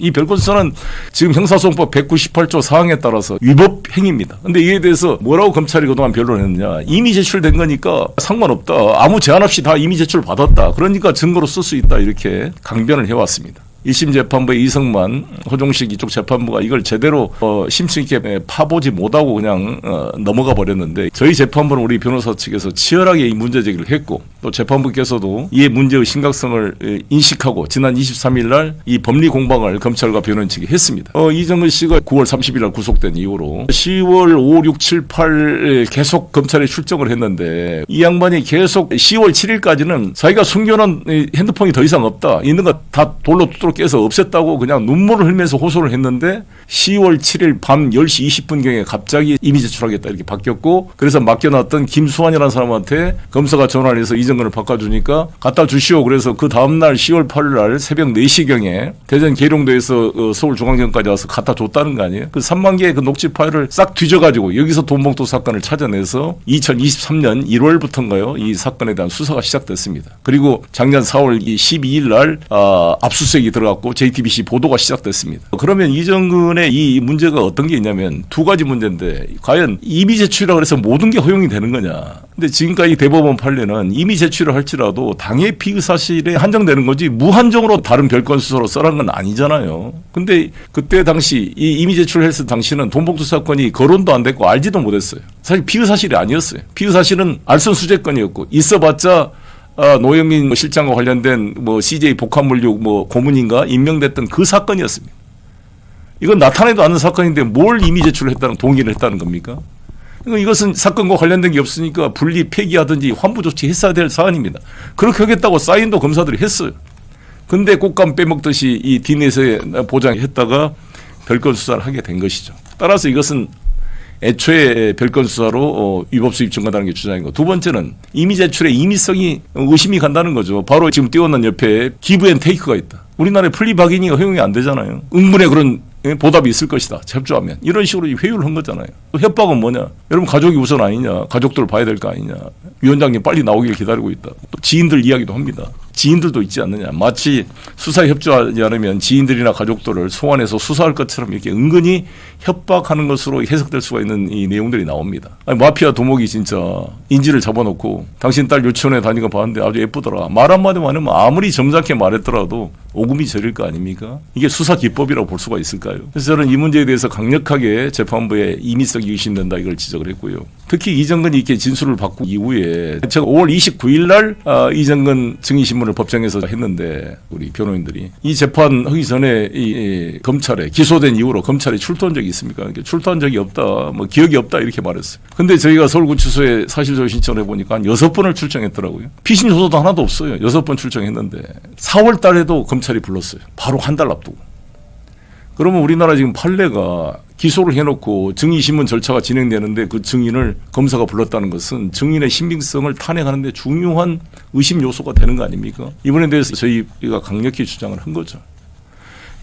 이 별건수사는 지금 형사소송법 198조 사항에 따라서 위법 행위입니다. 근데 이에 대해서 뭐라고 검찰이 그동안 변론했느냐. 이미 제출된 거니까 상관없다. 아무 제한 없이 다 이미 제출 받았다. 그러니까 증거로 쓸 수 있다. 이렇게 강변을 해왔습니다. 1심 재판부의 이성만, 호종식 이쪽 재판부가 이걸 제대로 심층 있게 파보지 못하고 그냥 넘어가 버렸는데 저희 재판부는 우리 변호사 측에서 치열하게 이 문제 제기를 했고 또 재판부께서도 이의 문제의 심각성을 인식하고 지난 23일 날 이 법리 공방을 검찰과 변호인 측이 했습니다. 이정근 씨가 9월 30일 날 구속된 이후로 10월 5, 6, 7, 8 계속 검찰에 출정을 했는데 이 양반이 계속 10월 7일까지는 자기가 숨겨놓은 핸드폰이 더 이상 없다. 있는 거 다 돌로 뚜드러 깨서 없앴다고 그냥 눈물을 흘리면서 호소를 했는데 10월 7일 밤 10시 20분경에 갑자기 이미 제출하겠다 이렇게 바뀌었고 그래서 맡겨놨던 김수환이라는 사람한테 검사가 전화를 해서 이정근을 바꿔주니까 갖다 주시오. 그래서 그 다음날 10월 8일 날 새벽 4시경에 대전 계룡도에서 서울중앙지검까지 와서 갖다 줬다는 거 아니에요. 그 3만 개의 그 녹취 파일을 싹 뒤져가지고 여기서 돈봉투 사건을 찾아내서 2023년 1월부터인가요? 이 사건에 대한 수사가 시작됐습니다. 그리고 작년 4월 12일 날 압수수색이 들어갔고 JTBC 보도가 시작됐습니다. 그러면 이정근의 이 문제가 어떤 게 있냐면 두 가지 문제인데 과연 이미 제출이라고 해서 모든 게 허용이 되는 거냐. 근데 지금까지 대법원 판례는 이미 제출을 할지라도 당해 피의 사실에 한정되는 거지 무한정으로 다른 별건 수사로 써라는 건 아니잖아요. 근데 그때 당시 이 이미 제출했을 당시는 돈봉투 사건이 거론도 안 됐고 알지도 못했어요. 사실 피의 사실이 아니었어요. 피의 사실은 알선수재건이었고 있어봤자 노영민 실장과 관련된 CJ 복합물류 고문인가 임명됐던 그 사건이었습니다. 이건 나타내도 않는 사건인데 뭘 이미 제출을 했다는 동의를 했다는 겁니까? 이것은 사건과 관련된 게 없으니까 분리 폐기하든지 환부 조치했어야 될 사안입니다. 그렇게 하겠다고 사인도 검사들이 했어요. 근데 꽃감 빼먹듯이 이 뒤에서 보장했다가 별건 수사를 하게 된 것이죠. 따라서 이것은 애초에 별건 수사로 위법 수입 증가다는 게 주장인 거. 두 번째는 이미 제출의 임의성이 의심이 간다는 거죠. 바로 지금 띄워놓은 옆에 기브 앤 테이크가 있다. 우리나라에 플리바기닝이 허용이 안 되잖아요. 응분의 그런 보답이 있을 것이다. 협조하면. 이런 식으로 회유를 한 거잖아요. 또 협박은 뭐냐. 여러분 가족이 우선 아니냐. 가족들을 봐야 될 거 아니냐. 위원장님 빨리 나오길 기다리고 있다. 또 지인들 이야기도 합니다. 지인들도 있지 않느냐. 마치 수사에 협조하지 않으면 지인들이나 가족들을 소환해서 수사할 것처럼 이렇게 은근히 협박하는 것으로 해석될 수가 있는 이 내용들이 나옵니다. 아니, 마피아 두목이 진짜 인지를 잡아놓고 당신 딸 유치원에 다니는 거 봤는데 아주 예쁘더라. 말 한마디만 하면 아무리 점잖게 말했더라도 오금이 저릴 거 아닙니까? 이게 수사 기법이라고 볼 수가 있을까요? 그래서 저는 이 문제에 대해서 강력하게 재판부의 임의성이 의심된다 이걸 지적을 했고요. 특히 이정근이 이렇게 진술을 받고 이후에 제가 5월 29일 날 이정근 증인신문을 법정에서 했는데 우리 변호인들이 이 재판 하기 전에 이 검찰에 기소된 이후로 검찰에 출두한 적이 있습니까? 출두한 적이 없다, 기억이 없다 이렇게 말했어요. 근데 저희가 서울구치소에 사실조회 신청을 해보니까 한 6번을 출정했더라고요. 피신 조서도 하나도 없어요. 6번 출정했는데 4월 달에도 검찰이 불렀어요. 바로 한 달 앞두고. 그러면 우리나라 지금 판례가 기소를 해놓고 증인신문 절차가 진행되는데 그 증인을 검사가 불렀다는 것은 증인의 신빙성을 탄핵하는 데 중요한 의심 요소가 되는 거 아닙니까? 이번에 대해서 저희가 강력히 주장을 한 거죠.